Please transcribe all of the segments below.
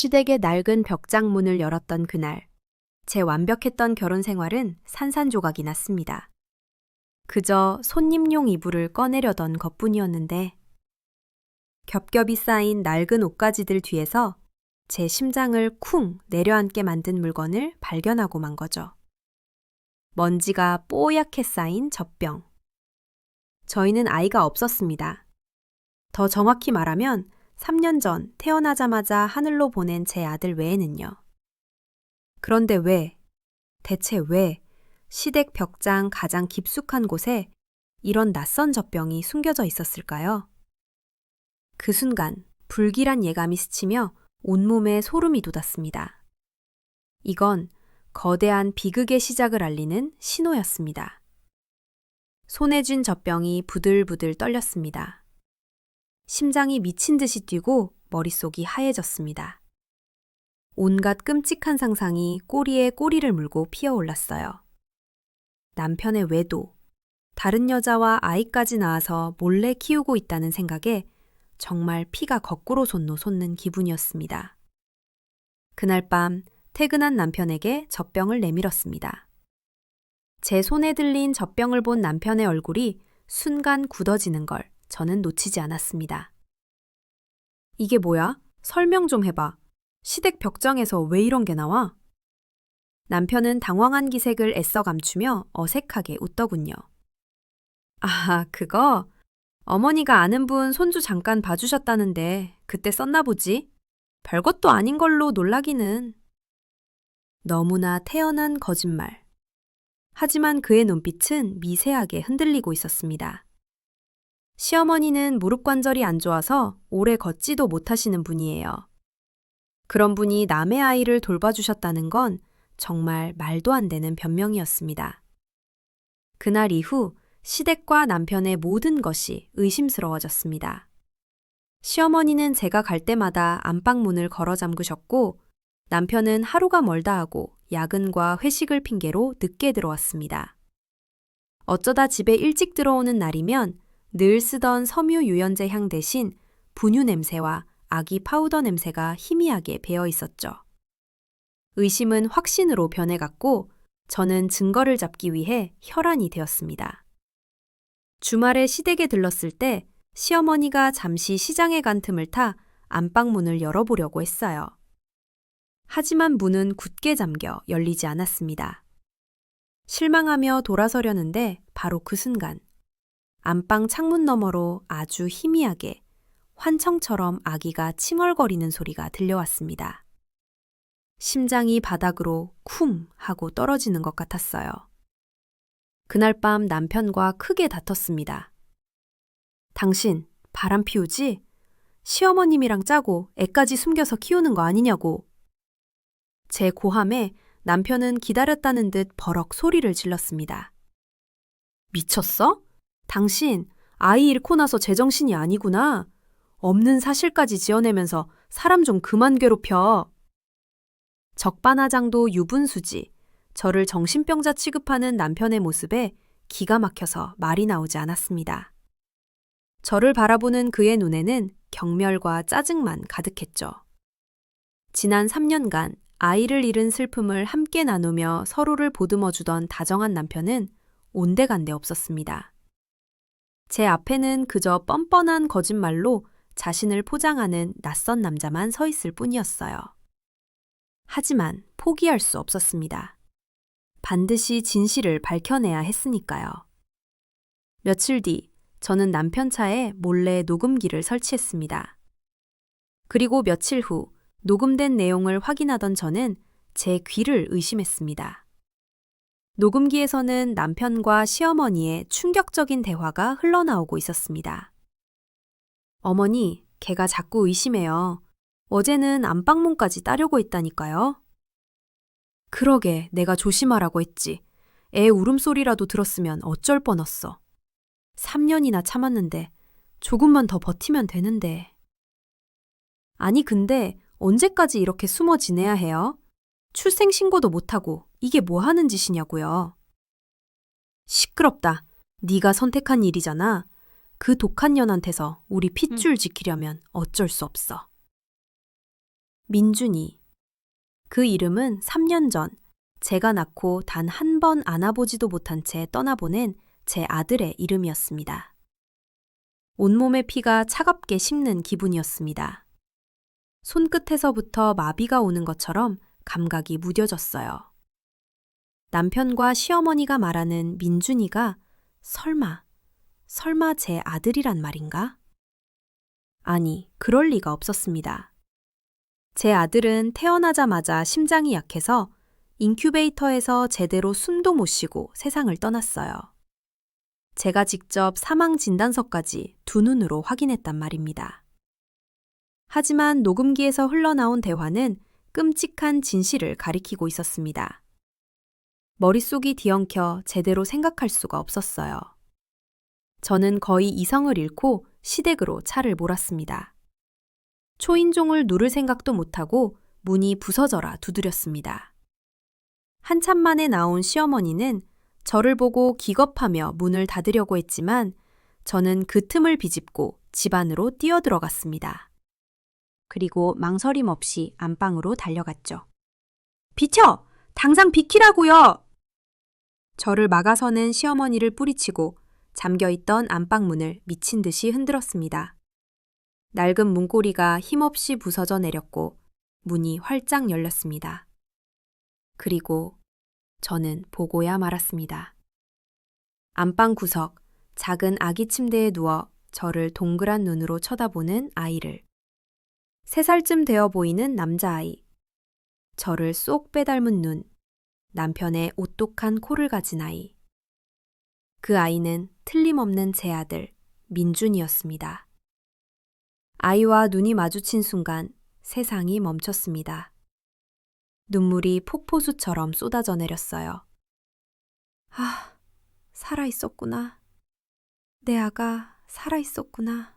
시댁의 낡은 벽장 문을 열었던 그날, 제 완벽했던 결혼 생활은 산산조각이 났습니다. 그저 손님용 이불을 꺼내려던 것뿐이었는데, 겹겹이 쌓인 낡은 옷가지들 뒤에서 제 심장을 쿵 내려앉게 만든 물건을 발견하고 만 거죠. 먼지가 뽀얗게 쌓인 젖병. 저희는 아이가 없었습니다. 더 정확히 말하면 3년 전 태어나자마자 하늘로 보낸 제 아들 외에는요. 그런데 대체 왜 시댁 벽장 가장 깊숙한 곳에 이런 낯선 젖병이 숨겨져 있었을까요? 그 순간 불길한 예감이 스치며 온몸에 소름이 돋았습니다. 이건 거대한 비극의 시작을 알리는 신호였습니다. 손에 쥔 젖병이 부들부들 떨렸습니다. 심장이 미친 듯이 뛰고 머릿속이 하얘졌습니다. 온갖 끔찍한 상상이 꼬리에 꼬리를 물고 피어올랐어요. 남편의 외도, 다른 여자와 아이까지 낳아서 몰래 키우고 있다는 생각에 정말 피가 거꾸로 솟는 기분이었습니다. 그날 밤 퇴근한 남편에게 젖병을 내밀었습니다. 제 손에 들린 젖병을 본 남편의 얼굴이 순간 굳어지는 걸 저는 놓치지 않았습니다. 이게 뭐야? 설명 좀 해봐. 시댁 벽장에서 왜 이런 게 나와? 남편은 당황한 기색을 애써 감추며 어색하게 웃더군요. 아, 그거? 어머니가 아는 분 손주 잠깐 봐주셨다는데 그때 썼나 보지? 별것도 아닌 걸로 놀라기는. 너무나 태연한 거짓말. 하지만 그의 눈빛은 미세하게 흔들리고 있었습니다. 시어머니는 무릎 관절이 안 좋아서 오래 걷지도 못하시는 분이에요. 그런 분이 남의 아이를 돌봐주셨다는 건 정말 말도 안 되는 변명이었습니다. 그날 이후 시댁과 남편의 모든 것이 의심스러워졌습니다. 시어머니는 제가 갈 때마다 안방문을 걸어 잠그셨고 남편은 하루가 멀다 하고 야근과 회식을 핑계로 늦게 들어왔습니다. 어쩌다 집에 일찍 들어오는 날이면 늘 쓰던 섬유 유연제 향 대신 분유 냄새와 아기 파우더 냄새가 희미하게 배어 있었죠. 의심은 확신으로 변해갔고 저는 증거를 잡기 위해 혈안이 되었습니다. 주말에 시댁에 들렀을 때 시어머니가 잠시 시장에 간 틈을 타 안방문을 열어보려고 했어요. 하지만 문은 굳게 잠겨 열리지 않았습니다. 실망하며 돌아서려는데 바로 그 순간 안방 창문 너머로 아주 희미하게 환청처럼 아기가 칭얼거리는 소리가 들려왔습니다. 심장이 바닥으로 쿵 하고 떨어지는 것 같았어요. 그날 밤 남편과 크게 다퉜습니다. 당신 바람 피우지? 시어머님이랑 짜고 애까지 숨겨서 키우는 거 아니냐고. 제 고함에 남편은 기다렸다는 듯 버럭 소리를 질렀습니다. 미쳤어? 당신 아이 잃고 나서 제정신이 아니구나. 없는 사실까지 지어내면서 사람 좀 그만 괴롭혀. 적반하장도 유분수지. 저를 정신병자 취급하는 남편의 모습에 기가 막혀서 말이 나오지 않았습니다. 저를 바라보는 그의 눈에는 경멸과 짜증만 가득했죠. 지난 3년간 아이를 잃은 슬픔을 함께 나누며 서로를 보듬어주던 다정한 남편은 온데간데 없었습니다. 제 앞에는 그저 뻔뻔한 거짓말로 자신을 포장하는 낯선 남자만 서 있을 뿐이었어요. 하지만 포기할 수 없었습니다. 반드시 진실을 밝혀내야 했으니까요. 며칠 뒤 저는 남편 차에 몰래 녹음기를 설치했습니다. 그리고 며칠 후 녹음된 내용을 확인하던 저는 제 귀를 의심했습니다. 녹음기에서는 남편과 시어머니의 충격적인 대화가 흘러나오고 있었습니다. 어머니, 걔가 자꾸 의심해요. 어제는 안방문까지 따려고 했다니까요. 그러게 내가 조심하라고 했지. 애 울음소리라도 들었으면 어쩔 뻔했어. 3년이나 참았는데 조금만 더 버티면 되는데. 아니 근데 언제까지 이렇게 숨어 지내야 해요? 출생신고도 못하고 이게 뭐 하는 짓이냐고요. 시끄럽다. 네가 선택한 일이잖아. 그 독한 년한테서 우리 핏줄 지키려면 어쩔 수 없어. 민준이. 그 이름은 3년 전 제가 낳고 단 한 번 안아보지도 못한 채 떠나보낸 제 아들의 이름이었습니다. 온몸의 피가 차갑게 식는 기분이었습니다. 손끝에서부터 마비가 오는 것처럼 감각이 무뎌졌어요. 남편과 시어머니가 말하는 민준이가 설마 제 아들이란 말인가? 아니, 그럴 리가 없었습니다. 제 아들은 태어나자마자 심장이 약해서 인큐베이터에서 제대로 숨도 못 쉬고 세상을 떠났어요. 제가 직접 사망 진단서까지 두 눈으로 확인했단 말입니다. 하지만 녹음기에서 흘러나온 대화는 끔찍한 진실을 가리키고 있었습니다. 머릿속이 뒤엉켜 제대로 생각할 수가 없었어요. 저는 거의 이성을 잃고 시댁으로 차를 몰았습니다. 초인종을 누를 생각도 못하고 문이 부서져라 두드렸습니다. 한참 만에 나온 시어머니는 저를 보고 기겁하며 문을 닫으려고 했지만 저는 그 틈을 비집고 집 안으로 뛰어들어갔습니다. 그리고 망설임 없이 안방으로 달려갔죠. 비켜! 당장 비키라고요! 저를 막아서는 시어머니를 뿌리치고 잠겨있던 안방문을 미친 듯이 흔들었습니다. 낡은 문고리가 힘없이 부서져 내렸고 문이 활짝 열렸습니다. 그리고 저는 보고야 말았습니다. 안방 구석, 작은 아기 침대에 누워 저를 동그란 눈으로 쳐다보는 아이를. 3살쯤 되어 보이는 남자아이. 저를 쏙 빼닮은 눈, 남편의 오똑한 코를 가진 아이. 그 아이는 틀림없는 제 아들, 민준이었습니다. 아이와 눈이 마주친 순간 세상이 멈췄습니다. 눈물이 폭포수처럼 쏟아져 내렸어요. 아, 살아있었구나. 내 아가 살아있었구나.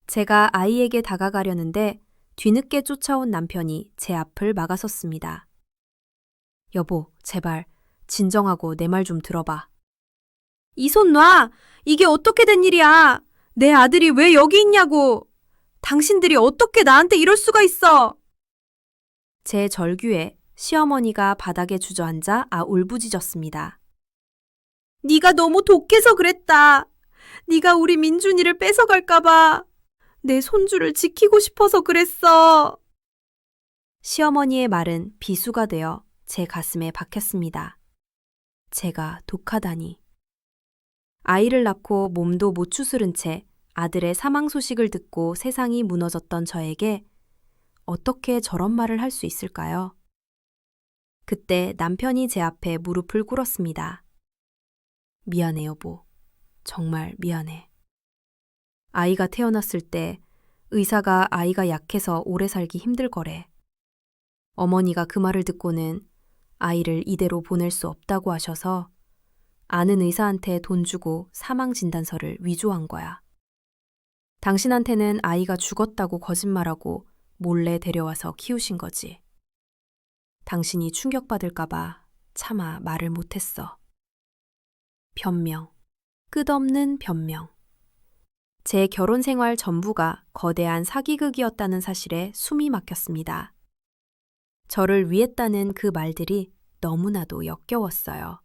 제가 아이에게 다가가려는데 뒤늦게 쫓아온 남편이 제 앞을 막아섰습니다. 여보, 제발 진정하고 내 말 좀 들어봐. 이 손 놔! 이게 어떻게 된 일이야! 내 아들이 왜 여기 있냐고! 당신들이 어떻게 나한테 이럴 수가 있어! 제 절규에 시어머니가 바닥에 주저앉아 울부짖었습니다. 네가 너무 독해서 그랬다. 네가 우리 민준이를 뺏어갈까 봐. 내 손주를 지키고 싶어서 그랬어. 시어머니의 말은 비수가 되어 제 가슴에 박혔습니다. 제가 독하다니. 아이를 낳고 몸도 못 추스른 채 아들의 사망 소식을 듣고 세상이 무너졌던 저에게 어떻게 저런 말을 할 수 있을까요? 그때 남편이 제 앞에 무릎을 꿇었습니다. 미안해, 여보. 정말 미안해. 아이가 태어났을 때 의사가 아이가 약해서 오래 살기 힘들 거래. 어머니가 그 말을 듣고는 아이를 이대로 보낼 수 없다고 하셔서 아는 의사한테 돈 주고 사망 진단서를 위조한 거야. 당신한테는 아이가 죽었다고 거짓말하고 몰래 데려와서 키우신 거지. 당신이 충격받을까봐 차마 말을 못했어. 변명, 끝없는 변명. 제 결혼 생활 전부가 거대한 사기극이었다는 사실에 숨이 막혔습니다. 저를 위했다는 그 말들이 너무나도 역겨웠어요.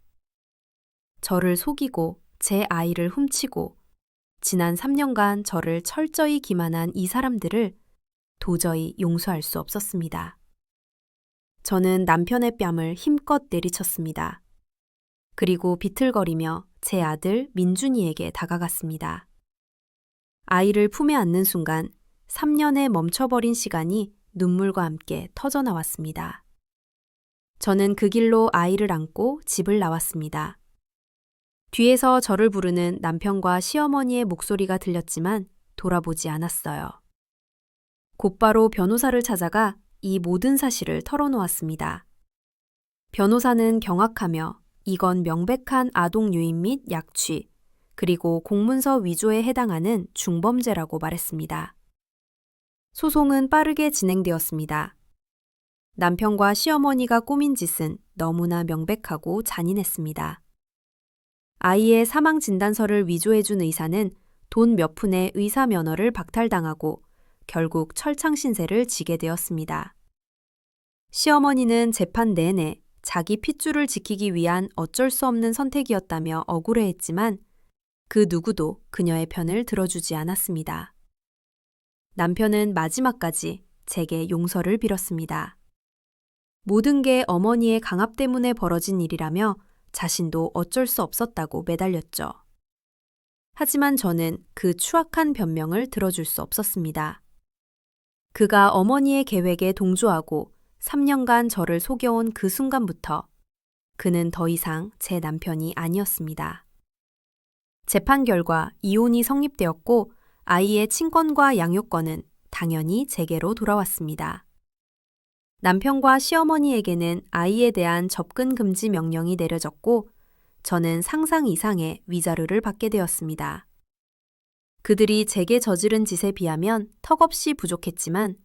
저를 속이고 제 아이를 훔치고 지난 3년간 저를 철저히 기만한 이 사람들을 도저히 용서할 수 없었습니다. 저는 남편의 뺨을 힘껏 내리쳤습니다. 그리고 비틀거리며 제 아들 민준이에게 다가갔습니다. 아이를 품에 안는 순간 3년에 멈춰버린 시간이 눈물과 함께 터져나왔습니다. 저는 그 길로 아이를 안고 집을 나왔습니다. 뒤에서 저를 부르는 남편과 시어머니의 목소리가 들렸지만 돌아보지 않았어요. 곧바로 변호사를 찾아가 이 모든 사실을 털어놓았습니다. 변호사는 경악하며 이건 명백한 아동 유인 및 약취, 그리고 공문서 위조에 해당하는 중범죄라고 말했습니다. 소송은 빠르게 진행되었습니다. 남편과 시어머니가 꾸민 짓은 너무나 명백하고 잔인했습니다. 아이의 사망 진단서를 위조해준 의사는 돈 몇 푼의 의사 면허를 박탈당하고 결국 철창 신세를 지게 되었습니다. 시어머니는 재판 내내 자기 핏줄을 지키기 위한 어쩔 수 없는 선택이었다며 억울해했지만 그 누구도 그녀의 편을 들어주지 않았습니다. 남편은 마지막까지 제게 용서를 빌었습니다. 모든 게 어머니의 강압 때문에 벌어진 일이라며 자신도 어쩔 수 없었다고 매달렸죠. 하지만 저는 그 추악한 변명을 들어줄 수 없었습니다. 그가 어머니의 계획에 동조하고 3년간 저를 속여온 그 순간부터 그는 더 이상 제 남편이 아니었습니다. 재판 결과 이혼이 성립되었고 아이의 친권과 양육권은 당연히 제게로 돌아왔습니다. 남편과 시어머니에게는 아이에 대한 접근 금지 명령이 내려졌고 저는 상상 이상의 위자료를 받게 되었습니다. 그들이 제게 저지른 짓에 비하면 턱없이 부족했지만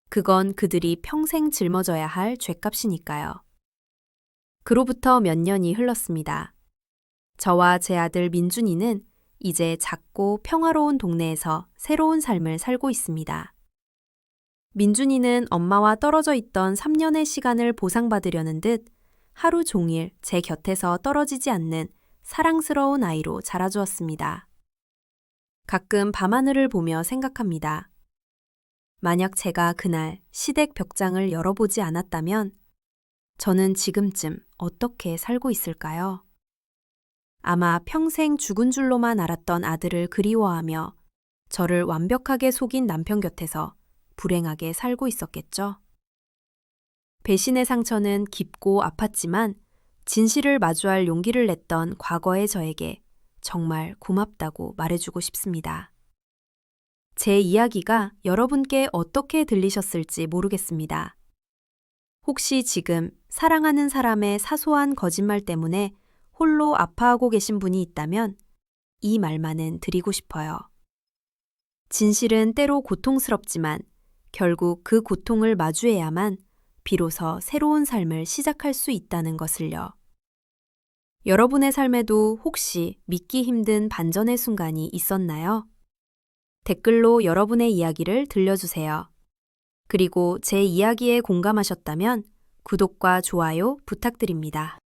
그건 그들이 평생 짊어져야 할 죗값이니까요. 그로부터 몇 년이 흘렀습니다. 저와 제 아들 민준이는 이제 작고 평화로운 동네에서 새로운 삶을 살고 있습니다. 민준이는 엄마와 떨어져 있던 3년의 시간을 보상받으려는 듯 하루 종일 제 곁에서 떨어지지 않는 사랑스러운 아이로 자라주었습니다. 가끔 밤하늘을 보며 생각합니다. 만약 제가 그날 시댁 벽장을 열어보지 않았다면 저는 지금쯤 어떻게 살고 있을까요? 아마 평생 죽은 줄로만 알았던 아들을 그리워하며 저를 완벽하게 속인 남편 곁에서 불행하게 살고 있었겠죠. 배신의 상처는 깊고 아팠지만 진실을 마주할 용기를 냈던 과거의 저에게 정말 고맙다고 말해주고 싶습니다. 제 이야기가 여러분께 어떻게 들리셨을지 모르겠습니다. 혹시 지금 사랑하는 사람의 사소한 거짓말 때문에 홀로 아파하고 계신 분이 있다면 이 말만은 드리고 싶어요. 진실은 때로 고통스럽지만 결국 그 고통을 마주해야만 비로소 새로운 삶을 시작할 수 있다는 것을요. 여러분의 삶에도 혹시 믿기 힘든 반전의 순간이 있었나요? 댓글로 여러분의 이야기를 들려주세요. 그리고 제 이야기에 공감하셨다면 구독과 좋아요 부탁드립니다.